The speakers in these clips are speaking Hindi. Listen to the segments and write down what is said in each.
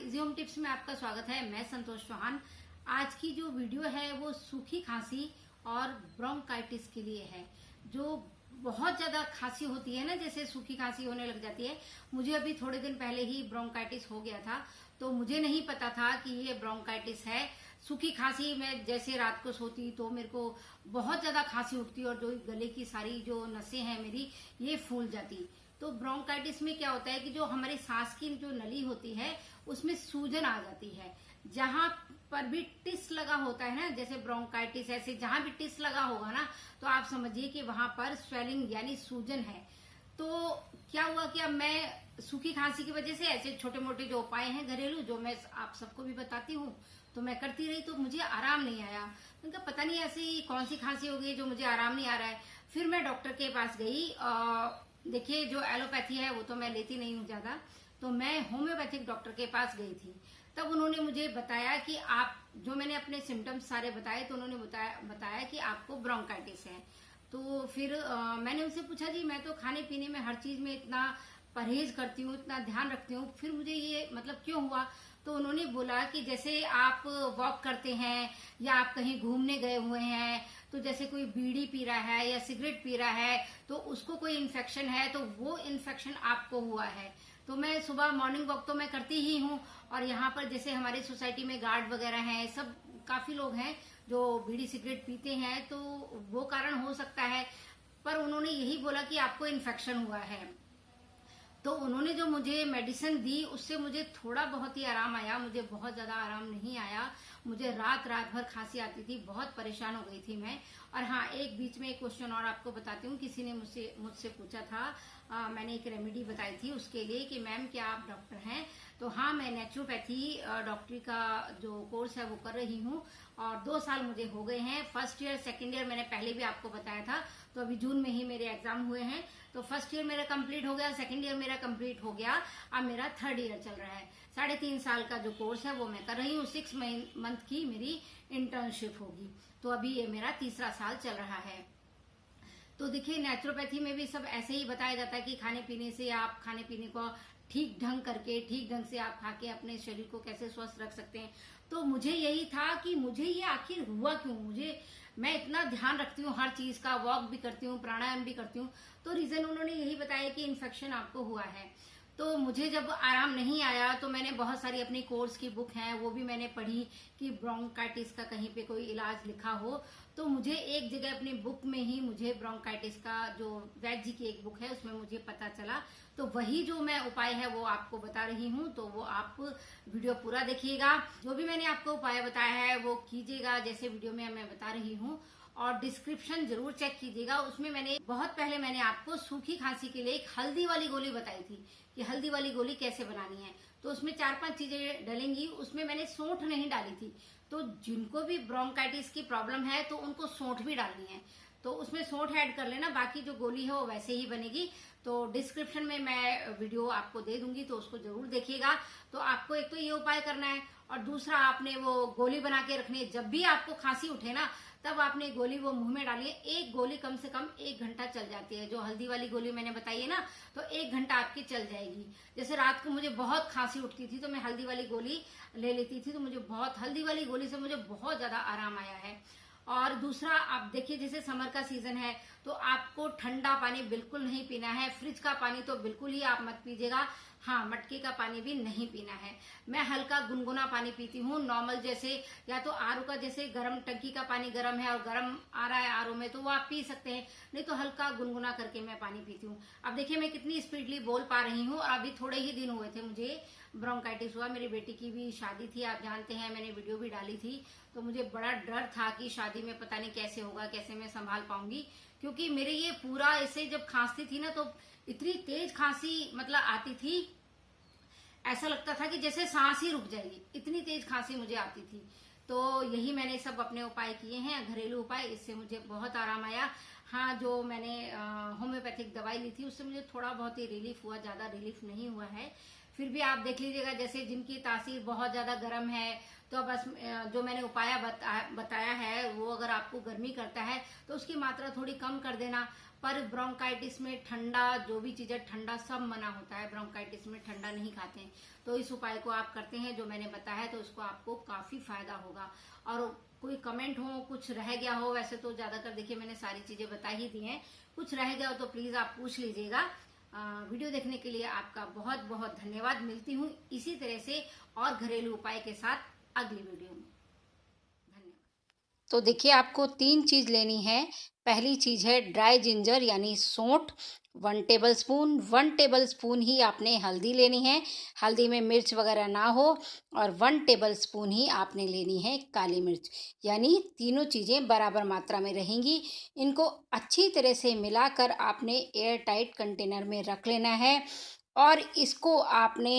इजी होम टिप्स में आपका स्वागत है। मैं संतोष चौहान। आज की जो वीडियो है वो सूखी खांसी और ब्रोंकाइटिस के लिए है। जो बहुत ज्यादा खांसी होती है ना, जैसे सूखी खांसी होने लग जाती है। मुझे अभी थोड़े दिन पहले ही ब्रोंकाइटिस हो गया था, तो मुझे नहीं पता था कि ये ब्रोंकाइटिस है। सूखी खांसी में जैसे रात को सोती तो मेरे को बहुत ज्यादा खांसी उठती और जो गले की सारी जो नसें हैं मेरी ये फूल जाती। तो ब्रोंकाइटिस में क्या होता है कि जो हमारी सांस की जो नली होती है उसमें सूजन आ जाती है। जहां पर भी टिस लगा होता है ना, जैसे ब्रोंकाइटिस ऐसे जहां भी टिस लगा होगा ना, तो आप समझिए कि वहां पर स्वेलिंग यानी सूजन है। तो क्या हुआ कि अब मैं सूखी खांसी की वजह से ऐसे छोटे मोटे जो उपाय हैं घरेलू, जो मैं आप सबको भी बताती हूँ, तो मैं करती रही, तो मुझे आराम नहीं आया। उनका पता नहीं ऐसी कौन सी खांसी हो गई जो मुझे आराम नहीं आ रहा है। फिर मैं डॉक्टर के पास गई। देखिए, जो एलोपैथी है वो तो मैं लेती नहीं हूँ ज्यादा, तो मैं होम्योपैथिक डॉक्टर के पास गई थी। तब उन्होंने मुझे बताया कि आप, जो मैंने अपने सिम्टम्स सारे बताए, तो उन्होंने बताया कि आपको ब्रोंकाइटिस है। तो फिर मैंने उनसे पूछा, जी मैं तो खाने पीने में हर चीज में इतना परहेज करती हूँ, इतना ध्यान रखती हूँ, फिर मुझे ये मतलब क्यों हुआ? तो उन्होंने बोला कि जैसे आप वॉक करते हैं या आप कहीं घूमने गए हुए हैं, तो जैसे कोई बीड़ी पी रहा है या सिगरेट पी रहा है तो उसको कोई इन्फेक्शन है, तो वो इन्फेक्शन आपको हुआ है। तो मैं सुबह मॉर्निंग वॉक तो मैं करती ही हूँ, और यहाँ पर जैसे हमारी सोसाइटी में गार्ड वगैरह हैं, सब काफी लोग हैं जो बीड़ी सिगरेट पीते हैं, तो वो कारण हो सकता है। पर उन्होंने यही बोला कि आपको इन्फेक्शन हुआ है। तो उन्होंने जो मुझे मेडिसिन दी उससे मुझे थोड़ा बहुत ही आराम आया, मुझे बहुत ज्यादा आराम नहीं आया। मुझे रात भर खांसी आती थी, बहुत परेशान हो गई थी मैं। और हाँ, एक बीच में एक क्वेश्चन और आपको बताती हूँ। किसी ने मुझसे पूछा था, मैंने एक रेमेडी बताई थी उसके लिए कि मैम क्या आप डॉक्टर हैं? तो हाँ, मैं नेचुरोपैथी डॉक्टरी का जो कोर्स है वो कर रही हूँ, और 2 साल मुझे हो गए हैं। फर्स्ट ईयर सेकेंड ईयर मैंने पहले भी आपको बताया था, तो अभी जून में ही मेरे एग्जाम हुए हैं। तो फर्स्ट ईयर मेरा कंप्लीट हो गया, सेकेंड ईयर मेरा कंप्लीट हो गया, अब मेरा थर्ड ईयर चल रहा है। 3.5 साल का जो कोर्स है वो मैं कर रही हूँ। 6 मंथ की मेरी इंटर्नशिप होगी, तो अभी ये मेरा तीसरा साल चल रहा है। तो देखिए, नेचुरोपैथी में भी सब ऐसे ही बताया जाता है कि खाने पीने से आप खाने पीने को ठीक ढंग से आप खा के अपने शरीर को कैसे स्वस्थ रख सकते हैं। तो मुझे यही था कि मुझे ये आखिर हुआ क्यों। मैं इतना ध्यान रखती हूँ हर चीज का, वॉक भी करती हूँ, प्राणायाम भी करती हूँ, तो रीजन उन्होंने यही बताया कि इन्फेक्शन आपको हुआ है। तो मुझे जब आराम नहीं आया तो मैंने बहुत सारी अपनी कोर्स की बुक हैं वो भी मैंने पढ़ी कि ब्रोंकाइटिस का कहीं पे कोई इलाज लिखा हो। तो मुझे एक जगह अपनी बुक में ही मुझे ब्रोंकाइटिस का जो वैद्य जी की एक बुक है उसमें मुझे पता चला। तो वही जो मैं उपाय है वो आपको बता रही हूँ, तो वो आप वीडियो पूरा देखिएगा। जो भी मैंने आपको उपाय बताया है वो कीजिएगा जैसे वीडियो में मैं बता रही हूँ। और डिस्क्रिप्शन जरूर चेक कीजिएगा, उसमें मैंने बहुत पहले मैंने आपको सूखी खांसी के लिए एक हल्दी वाली गोली बताई थी कि हल्दी वाली गोली कैसे बनानी है। तो उसमें 4-5 चीजें डलेंगी, उसमें मैंने सौंठ नहीं डाली थी। तो जिनको भी ब्रोंकाइटिस की प्रॉब्लम है तो उनको सौंठ भी डालनी है, तो उसमें सौंठ ऐड कर लेना, बाकी जो गोली है वो वैसे ही बनेगी। तो डिस्क्रिप्शन में मैं वीडियो आपको दे दूंगी, तो उसको जरूर देखिएगा। तो आपको एक तो ये उपाय करना है, और दूसरा आपने वो गोली बना के रखनी है। जब भी आपको खांसी उठे ना, तब आपने गोली वो मुंह में डालिए। एक गोली कम से कम 1 घंटा चल जाती है। जो हल्दी वाली गोली मैंने बताई है ना, तो 1 घंटा आपकी चल जाएगी। जैसे रात को मुझे बहुत खांसी उठती थी तो मैं हल्दी वाली गोली ले लेती थी, तो मुझे हल्दी वाली गोली से मुझे बहुत ज्यादा आराम आया है। और दूसरा, आप देखिए जैसे समर का सीजन है तो आपको ठंडा पानी बिल्कुल नहीं पीना है। फ्रिज का पानी तो बिल्कुल ही आप मत पीजिएगा। हाँ, मटके का पानी भी नहीं पीना है। मैं हल्का गुनगुना पानी पीती हूँ, नॉर्मल जैसे, या तो आरओ का, जैसे गर्म टंकी का पानी गर्म है और गर्म आ रहा है आरओ में, तो वो आप पी सकते हैं, नहीं तो हल्का गुनगुना करके मैं पानी पीती हूँ। अब देखिए मैं कितनी स्पीडली बोल पा रही हूँ, और अभी थोड़े ही दिन हुए थे मुझे ब्रोंकाइटिस हुआ। मेरी बेटी की भी शादी थी, आप जानते हैं, मैंने वीडियो भी डाली थी। तो मुझे बड़ा डर था कि शादी में पता नहीं कैसे होगा, कैसे मैं संभाल पाऊंगी, क्योंकि मेरे ये पूरा ऐसे जब खांसती थी ना, तो इतनी तेज खांसी मतलब आती थी, ऐसा लगता था कि जैसे सांस ही रुक जाएगी, इतनी तेज खांसी मुझे आती थी। तो यही मैंने सब अपने उपाय किए हैं, घरेलू उपाय, इससे मुझे बहुत आराम आया। हाँ, जो मैंने होम्योपैथिक दवाई ली थी उससे मुझे थोड़ा बहुत ही रिलीफ हुआ, ज्यादा रिलीफ नहीं हुआ है। फिर भी आप देख लीजिएगा, जैसे जिनकी तासीर बहुत ज़्यादा गर्म है, तो बस जो मैंने उपाय बताया है वो अगर आपको गर्मी करता है तो उसकी मात्रा थोड़ी कम कर देना। पर ब्रोंकाइटिस में ठंडा, जो भी चीज़ें ठंडा सब मना होता है, ब्रोंकाइटिस में ठंडा नहीं खाते हैं। तो इस उपाय को आप करते हैं जो मैंने बताया है, तो उसको आपको काफ़ी फायदा होगा। और कोई कमेंट हो, कुछ रह गया हो, वैसे तो ज़्यादातर देखिए मैंने सारी चीज़ें बता ही दी हैं, कुछ रह गया हो तो प्लीज़ आप पूछ लीजिएगा। वीडियो देखने के लिए आपका बहुत बहुत धन्यवाद। मिलती हूँ इसी तरह से और घरेलू उपाय के साथ अगली वीडियो में। धन्यवाद। तो देखिए, आपको 3 चीज़ लेनी है। पहली चीज़ है ड्राई जिंजर यानी सौंठ, 1 टेबलस्पून। 1 टेबलस्पून ही आपने हल्दी लेनी है, हल्दी में मिर्च वगैरह ना हो। और 1 टेबलस्पून ही आपने लेनी है काली मिर्च, यानी तीनों चीज़ें बराबर मात्रा में रहेंगी। इनको अच्छी तरह से मिलाकर आपने एयर टाइट कंटेनर में रख लेना है। और इसको आपने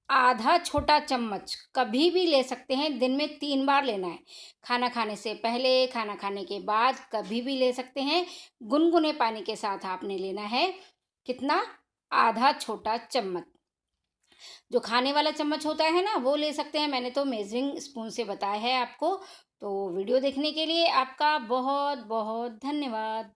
आधा छोटा चम्मच कभी भी ले सकते हैं, दिन में 3 बार लेना है। खाना खाने से पहले, खाना खाने के बाद, कभी भी ले सकते हैं। गुनगुने पानी के साथ आपने लेना है। कितना? आधा छोटा चम्मच। जो खाने वाला चम्मच होता है ना, वो ले सकते हैं। मैंने तो मेजरिंग स्पून से बताया है आपको। तो वीडियो देखने के लिए आपका बहुत बहुत धन्यवाद।